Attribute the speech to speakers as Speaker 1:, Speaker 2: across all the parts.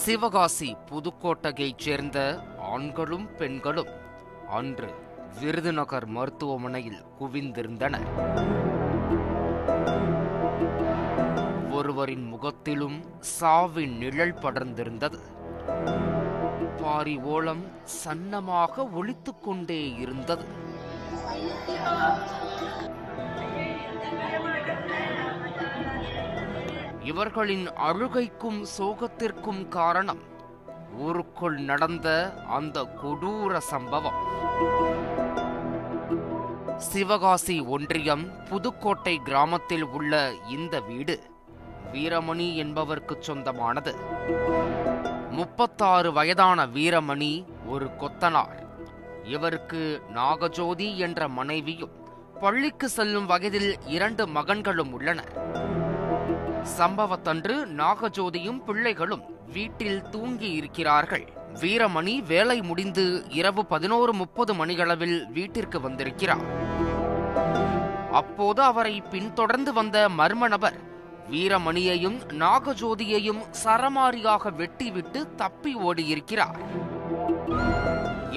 Speaker 1: சிவகாசி புதுக்கோட்டையைச் சேர்ந்த ஆண்களும் பெண்களும் அன்று விருதுநகர் மருத்துவமனையில் குவிந்திருந்தனர். ஒருவரின் முகத்திலும் சாவின் நிழல் படர்ந்திருந்தது. பாரி ஓலம் சன்னமாக ஒலித்துக் கொண்டே இருந்தது. இவர்களின் அழுகைக்கும் சோகத்திற்கும் காரணம் ஊருக்குள் நடந்த அந்த கொடூர சம்பவம். சிவகாசி ஒன்றியம் புதுக்கோட்டை கிராமத்தில் உள்ள இந்த வீடு வீரமணி என்பவருக்கு சொந்தமானது. 36 வயதான வீரமணி ஒரு கொத்தனார். இவருக்கு நாகஜோதி என்ற மனைவியும் பள்ளிக்கு செல்லும் வயதில் 2 மகன்களும் உள்ளனர். சம்பவத்தன்று நாகஜோதியும் பிள்ளைகளும் வீட்டில் தூங்கி இருக்கிறார்கள். வீரமணி வேலை முடிந்து இரவு 11:30 மணியளவில் வீட்டிற்கு வந்திருக்கிறார். அப்போது அவரை பின்தொடர்ந்து வந்த மர்ம நபர் வீரமணியையும் நாகஜோதியையும் சரமாரியாக வெட்டிவிட்டு தப்பி ஓடியிருக்கிறார்.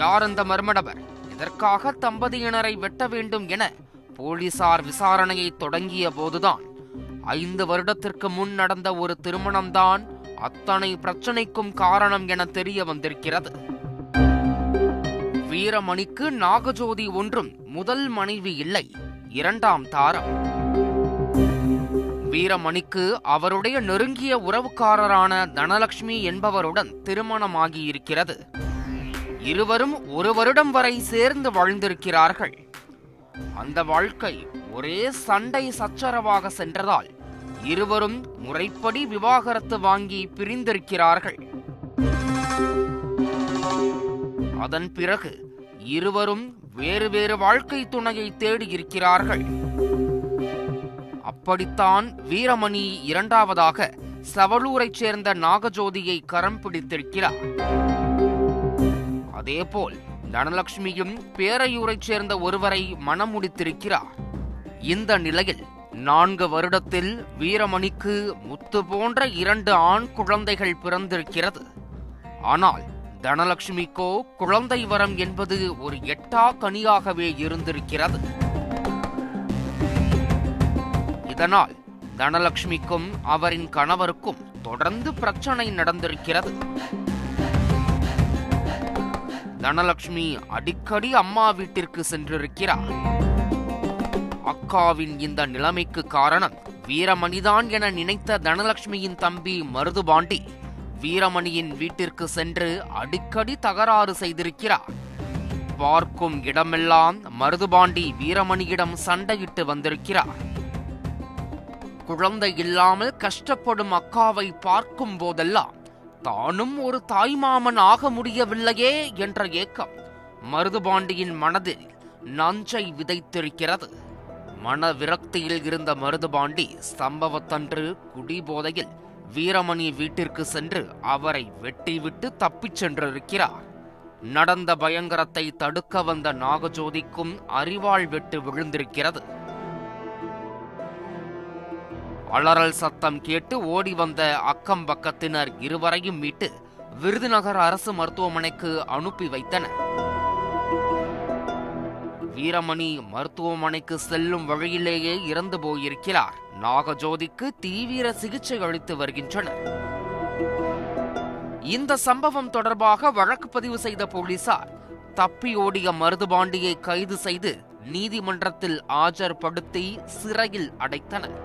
Speaker 1: யார் அந்த மர்ம நபர்? இதற்காக தம்பதியினரை வெட்ட வேண்டும் என போலீசார் விசாரணையை தொடங்கிய போதுதான் 5 வருடத்திற்கு முன் நடந்த ஒரு திருமணம்தான் அத்தனை பிரச்சனைக்கும் காரணம் என தெரிய வந்திருக்கிறது. வீரமணிக்கு நாகஜோதி ஒன்றும் முதல் மனைவி இல்லை, 2ஆம் தாரம். வீரமணிக்கு அவருடைய நெருங்கிய உறவுக்காரரான தனலட்சுமி என்பவருடன் திருமணமாகியிருக்கிறது. இருவரும் 1 வருடம் வரை சேர்ந்து வாழ்ந்திருக்கிறார்கள். அந்த வாழ்க்கை ஒரே சண்டை சச்சரவாக சென்றதால் இருவரும் முறைப்படி விவாகரத்து வாங்கி பிரிந்திருக்கிறார்கள். அதன் பிறகு இருவரும் வேறு வேறு வாழ்க்கை துணையை தேடியிருக்கிறார்கள். அப்படித்தான் வீரமணி 2ஆவதாக சவலூரைச் சேர்ந்த நாகஜோதியை கரம் பிடித்திருக்கிறார். அதேபோல் தனலட்சுமியும் பேரையூரைச் சேர்ந்த ஒருவரை மணம் முடித்திருக்கிறார். இந்த நிலையில் 4 வருடத்தில் வீரமணிக்கு முத்து போன்ற 2 ஆண் குழந்தைகள் பிறந்திருக்கிறது. ஆனால் தனலட்சுமிக்கோ குழந்தை வரம் என்பது ஒரு எட்டா கனியாகவே இருந்திருக்கிறது. இதனால் தனலட்சுமிக்கும் அவரின் கணவருக்கும் தொடர்ந்து பிரச்சனை நடந்திருக்கிறது. தனலட்சுமி அடிக்கடி அம்மா வீட்டிற்கு சென்றிருக்கிறார். அக்காவின் இந்த நிலைமைக்கு காரணம் வீரமணிதான் என நினைத்த தனலட்சுமியின் தம்பி மருதுபாண்டி வீரமணியின் வீட்டிற்கு சென்று அடிக்கடி தகராறு செய்திருக்கிறார். பார்க்கும் இடமெல்லாம் மருதுபாண்டி வீரமணியிடம் சண்டையிட்டு வந்திருக்கிறார். குழந்தை இல்லாமல் கஷ்டப்படும் அக்காவை பார்க்கும் போதெல்லாம் தானும் ஒரு தாய்மாமன் ஆக முடியவில்லையே என்ற ஏக்கம் மருதுபாண்டியின் மனதில் நஞ்சை விதைத்திருக்கிறது. மன விரக்தியில் இருந்த மருதுபாண்டி சம்பவத்தன்று குடிபோதையில் வீரமணி வீட்டிற்கு சென்று அவரை வெட்டிவிட்டு தப்பிச் சென்றிருக்கிறார். நடந்த பயங்கரத்தை தடுக்க வந்த நாகஜோதிக்கும் அரிவாள் வெட்டு விழுந்திருக்கிறது. அலறல் சத்தம் கேட்டு ஓடி வந்த அக்கம் பக்கத்தினர் இருவரையும் மீட்டு விருதுநகர் அரசு மருத்துவமனைக்கு அனுப்பி வைத்தனர். வீரமணி மருத்துவமனைக்கு செல்லும் வழியிலேயே இறந்து போயிருக்கிறார். நாகஜோதிக்கு தீவிர சிகிச்சை அளித்து வருகின்றனர். இந்த சம்பவம் தொடர்பாக வழக்கு பதிவு செய்த போலீசார் தப்பி ஓடிய மருதுபாண்டியை கைது செய்து நீதிமன்றத்தில் ஆஜர்படுத்தி சிறையில் அடைத்தனர்.